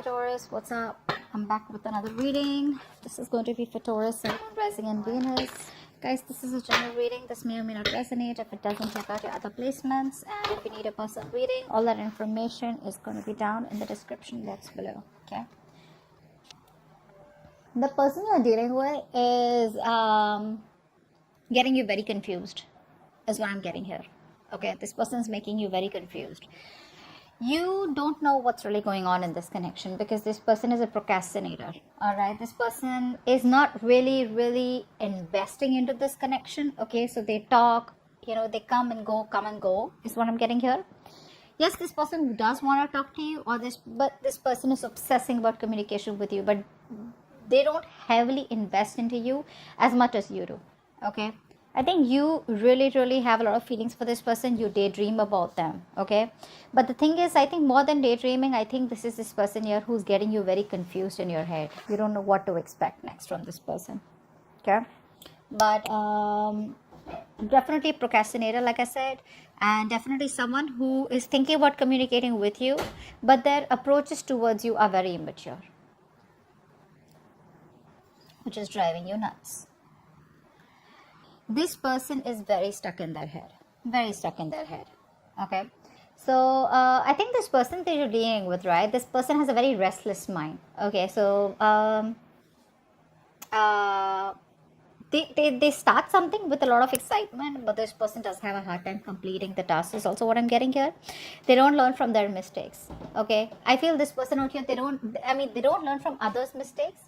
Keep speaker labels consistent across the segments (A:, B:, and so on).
A: Taurus, what's up? I'm back with another reading. This is going to be for Taurus, Sun, Rising and Venus. Guys, this is a general reading. This may or may not resonate. If it doesn't, check out your other placements. And if you need a personal reading, all that information is going to be down in the description box below. Okay. The person you're dealing with is getting you very confused, is what I'm getting here. Okay, this person is making you very confused. You don't know what's really going on in this connection because this person is a procrastinator. All right, this person is not really investing into this connection. Okay, so they talk, they come and go is what I'm getting here. Yes, this person does want to talk to you, but this person is obsessing about communication with you, but they don't heavily invest into you as much as you do. Okay, I think you really have a lot of feelings for this person. You daydream about them. Okay, but the thing is, I think more than daydreaming, I think this is this person here who's getting you very confused in your head. You don't know what to expect next from this person. Okay, but definitely procrastinator, like I said, and definitely someone who is thinking about communicating with you, but their approaches towards you are very immature, which is driving you nuts. This person is very stuck in their head. Okay, so I think this person that you're dealing with, right, this person has a very restless mind. Okay, so they start something with a lot of excitement, but this person does have a hard time completing the task is also what I'm getting here. They don't learn from their mistakes. Okay, I feel this person out here, they don't learn from others' mistakes.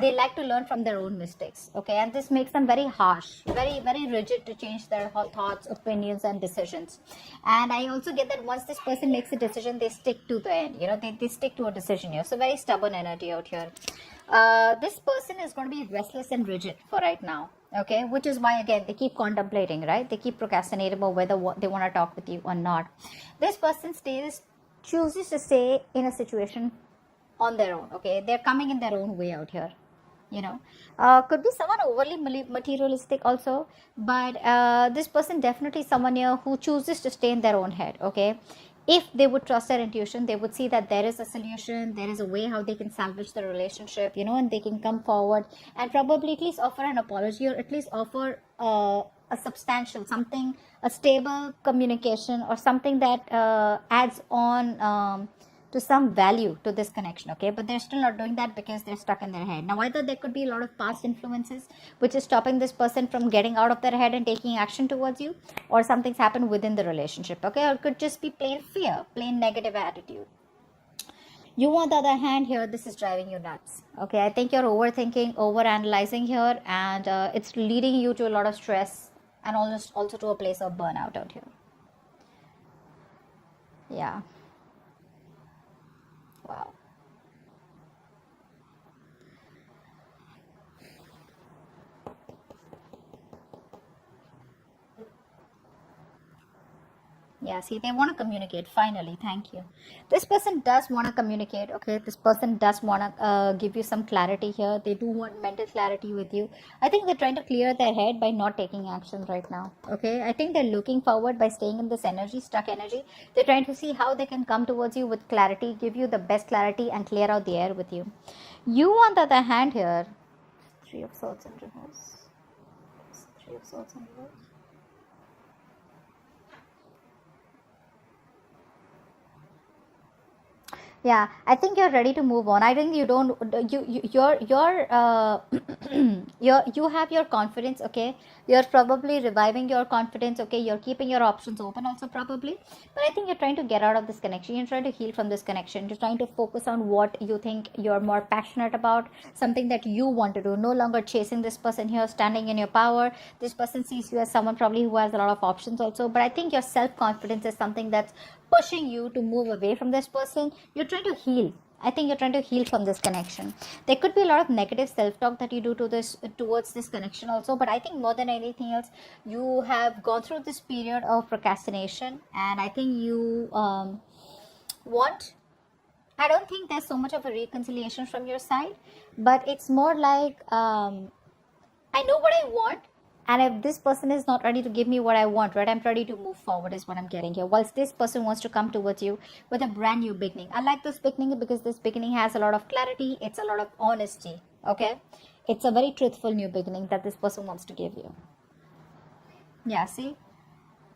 A: They like to learn from their own mistakes. Okay, and this makes them very harsh, very rigid to change their thoughts, opinions and decisions. And I also get that once this person makes a decision, they stick to the end. They stick to a decision here. So very stubborn energy out here. This person is going to be restless and rigid for right now. Okay, which is why again they keep contemplating, right? They keep procrastinating about whether they want to talk with you or not. This person chooses to stay in a situation on their own. Okay, they're coming in their own way out here. Could be someone overly materialistic also, but this person definitely someone here who chooses to stay in their own head. Okay, if they would trust their intuition, they would see that there is a solution, there is a way how they can salvage the relationship, and they can come forward and probably at least offer an apology, or at least offer a substantial something, a stable communication, or something that adds on to some value to this connection. Okay, but they're still not doing that because they're stuck in their head. Now either there could be a lot of past influences which is stopping this person from getting out of their head and taking action towards you, or something's happened within the relationship. Okay, or it could just be plain fear, plain negative attitude. You, on the other hand, here this is driving you nuts. Okay, I think you're overthinking, overanalyzing here, and it's leading you to a lot of stress and also to a place of burnout out here. Yeah. Wow. Yeah, see, they want to communicate. Finally, thank you. This person does want to communicate. Okay, this person does want to give you some clarity here. They do want mental clarity with you. I think they're trying to clear their head by not taking action right now. Okay, I think they're looking forward by staying in this energy, stuck energy. They're trying to see how they can come towards you with clarity, give you the best clarity, and clear out the air with you. You, on the other hand, here, Three of Swords in reverse. Three of Swords in reverse. Yeah, I think you're ready to move on. I think you don't. You have your confidence. Okay, you're probably reviving your confidence. Okay, you're keeping your options open also probably. But I think you're trying to get out of this connection. You're trying to heal from this connection. You're trying to focus on what you think you're more passionate about, something that you want to do. No longer chasing this person here, standing in your power. This person sees you as someone probably who has a lot of options also. But I think your self-confidence is something that's pushing you to move away from this person. You're trying to heal. I think you're trying to heal from this connection. There could be a lot of negative self-talk that you do towards this connection also, but I think more than anything else, you have gone through this period of procrastination, and I think you I don't think there's so much of a reconciliation from your side, but it's more like I know what I want, And if this person is not ready to give me what I want, right, I'm ready to move forward is what I'm getting here. Whilst this person wants to come towards you with a brand new beginning. I like this beginning because this beginning has a lot of clarity. It's a lot of honesty. Okay. It's a very truthful new beginning that this person wants to give you. Yeah, see?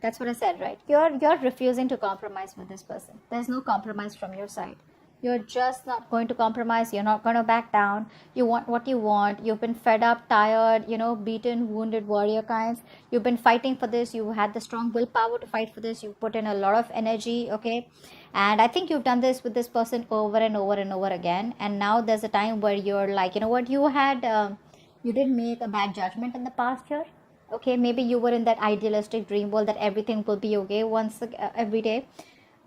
A: That's what I said, right? You're refusing to compromise with this person. There's no compromise from your side. You're just not going to compromise. You're not going to back down. You want what you want. You've been fed up, tired, beaten, wounded warrior kinds. You've been fighting for this. You had the strong willpower to fight for this. You put in a lot of energy, okay? And I think you've done this with this person over and over and over again. And now there's a time where you're like, you know what? You did make a bad judgment in the past here. Okay, maybe you were in that idealistic dream world that everything will be okay every day.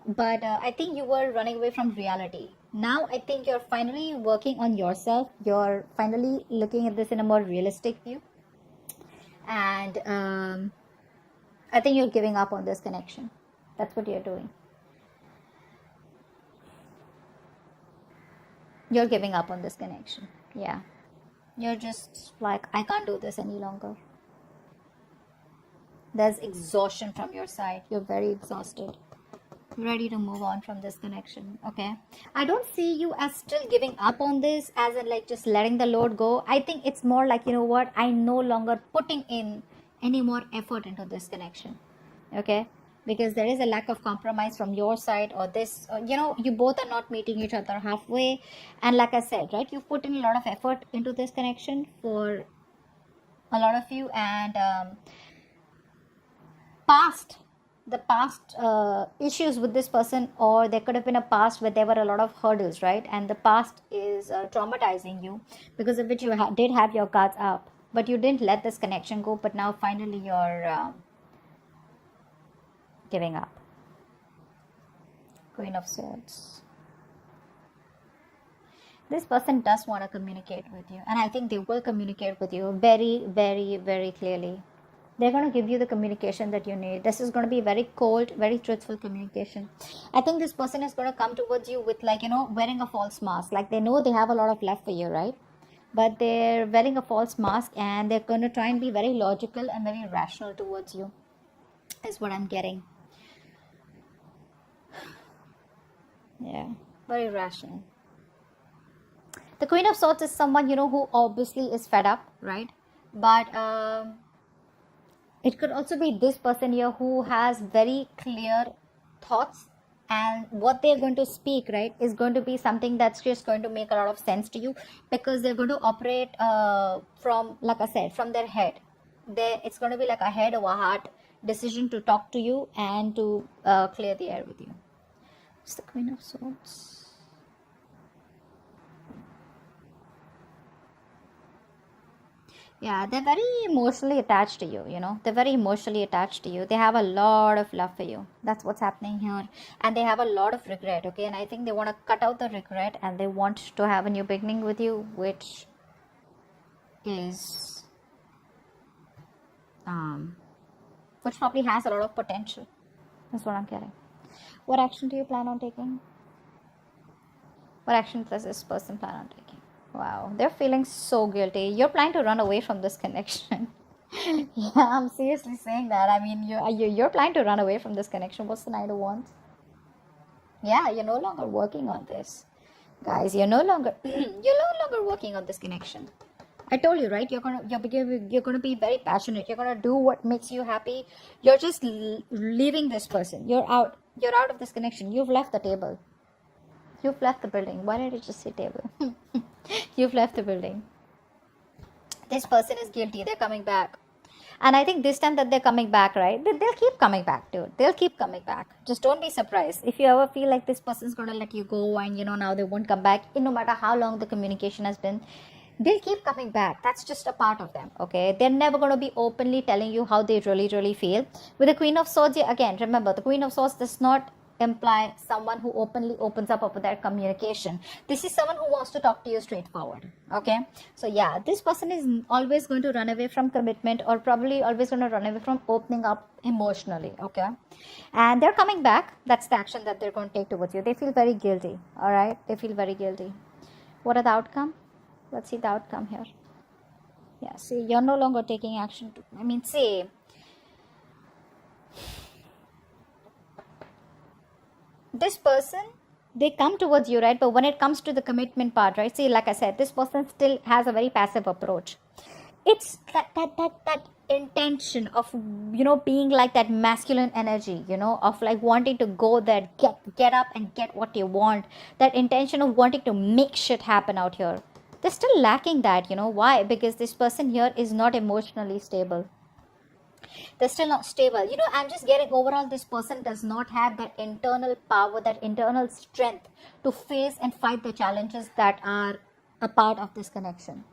A: But I think you were running away from reality. Now I think you're finally working on yourself. You're finally looking at this in a more realistic view. And I think you're giving up on this connection. That's what you're doing. You're giving up on this connection. Yeah. You're just like, I can't do this any longer. There's exhaustion from your side. You're very exhausted. Ready to move on from this connection. Okay. I don't see you as still giving up on this, as in like just letting the load go. I think it's more like, you know what, I'm no longer putting in any more effort into this connection. Okay. Because there is a lack of compromise from your side, or this, you both are not meeting each other halfway. And like I said, right, you've put in a lot of effort into this connection for a lot of you. And the past issues with this person, or there could have been a past where there were a lot of hurdles, right? And the past is traumatizing you, because of which you did have your guards up, but you didn't let this connection go. But now finally you're giving up. Queen of Swords. This person does want to communicate with you, and I think they will communicate with you very, very, very clearly. They're going to give you the communication that you need. This is going to be very cold, very truthful communication. I think this person is going to come towards you with, like, wearing a false mask. Like, they know they have a lot of love for you, right? But they're wearing a false mask, and they're going to try and be very logical and very rational towards you, is what I'm getting. Yeah, very rational. The Queen of Swords is someone, who obviously is fed up, right? But it could also be this person here who has very clear thoughts, and what they're going to speak, right, is going to be something that's just going to make a lot of sense to you, because they're going to operate from, like I said, from their head. It's going to be like a head or a heart decision to talk to you and to clear the air with you. It's the Queen of Swords. Yeah, they're very emotionally attached to you, They're very emotionally attached to you. They have a lot of love for you. That's what's happening here. And they have a lot of regret, okay? And I think they want to cut out the regret, and they want to have a new beginning with you, which is... which probably has a lot of potential. That's what I'm getting. What action do you plan on taking? What action does this person plan on taking? Wow, they're feeling so guilty. You're planning to run away from this connection. Yeah, I'm seriously saying that. I mean, you're planning to run away from this connection. What's the Knight of Wands? Yeah, you're no longer working on this, guys. You're no longer working on this connection. I told you, right? You're gonna be very passionate. You're gonna do what makes you happy. You're just leaving this person. You're out of this connection. You've left the table. You've left the building. Why did I just say table? You've left the building. This person is guilty. They're coming back. And I think this time that they're coming back, right? They'll keep coming back, dude. They'll keep coming back. Just don't be surprised. If you ever feel like this person's going to let you go and, now they won't come back, no matter how long the communication has been, they'll keep coming back. That's just a part of them, okay? They're never going to be openly telling you how they really, really feel. With the Queen of Swords, again, remember, the Queen of Swords does not imply someone who openly opens up about their communication. This is someone who wants to talk to you straightforward, okay? So yeah, this person is always going to run away from commitment, or probably always going to run away from opening up emotionally, okay? And they're coming back. That's the action that they're going to take towards you. They feel very guilty, all right? They feel very guilty. What are the outcome? Let's see the outcome here. Yeah, see, you're no longer taking action to, I mean, see, this person, they come towards you, right? But when it comes to the commitment part, right? See, like I said, this person still has a very passive approach. It's that intention of, you know, being like that masculine energy, you know, of like wanting to go there, get up and get what you want. That intention of wanting to make shit happen out here. They're still lacking that, you know. Why? Because this person here is not emotionally stable. They're still not stable, you know. I'm just getting overall, this person does not have that internal power, that internal strength to face and fight the challenges that are a part of this connection,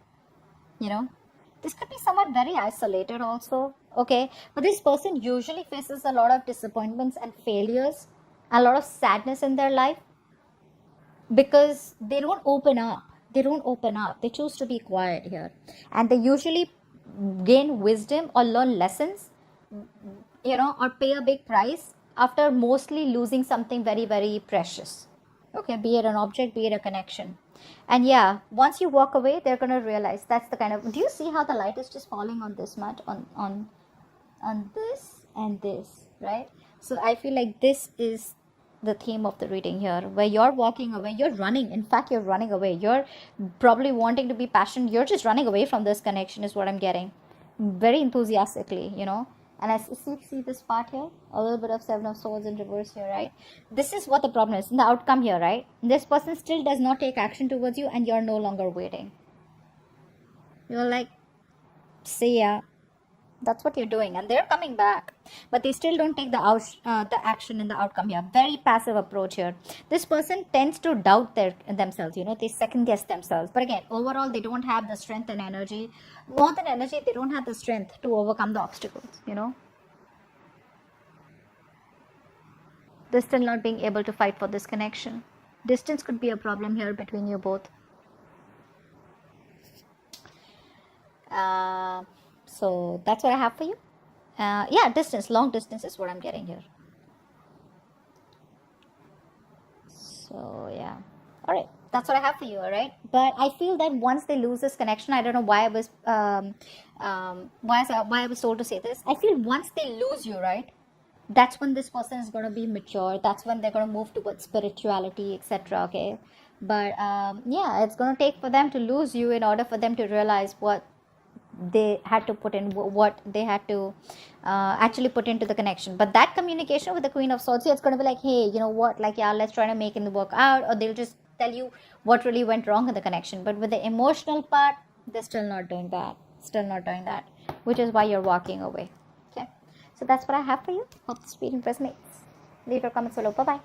A: you know. This could be somewhat very isolated also, okay? But this person usually faces a lot of disappointments and failures, a lot of sadness in their life, because they don't open up. They don't open up. They choose to be quiet here. And they usually gain wisdom or learn lessons, you know, or pay a big price after mostly losing something very, very precious. Okay, be it an object, be it a connection. And yeah, once you walk away, they're gonna realize that's the kind of, do you see how the light is just falling on this much, on this and this, right? So I feel like this is the theme of the reading here, where you're walking away, you're running, in fact you're running away, you're probably wanting to be passionate, you're just running away from this connection is what I'm getting, very enthusiastically, you know. And I see this part here, a little bit of Seven of Swords in reverse here, right? This is what the problem is, in the outcome here, right? This person still does not take action towards you, and you're no longer waiting. You're like, see ya. That's what you're doing, and they're coming back, but they still don't take the action in the outcome here. Very passive approach here. This person tends to doubt themselves, you know. They second guess themselves, but again, overall, they don't have the strength and energy. More than energy, they don't have the strength to overcome the obstacles, you know. They're still not being able to fight for this connection. Distance could be a problem here between you both. So that's what I have for you. Yeah, distance, long distance is what I'm getting here. So yeah, all right, that's what I have for you. All right, but I feel that once they lose this connection, I don't know why I was why I was told to say this. I feel once they lose you, right, that's when this person is going to be mature. That's when they're going to move towards spirituality, etc. Okay, but yeah, it's going to take for them to lose you in order for them to realize what they had to put in, what they had to actually put into the connection. But that communication with the Queen of Swords, it's going to be like, hey, you know what, like, yeah, let's try to make it work out, or they'll just tell you what really went wrong in the connection. But with the emotional part, they're still not doing that, which is why you're walking away. Okay, so that's what I have for you. Hope this reading resonates. Leave your comments below. Bye bye.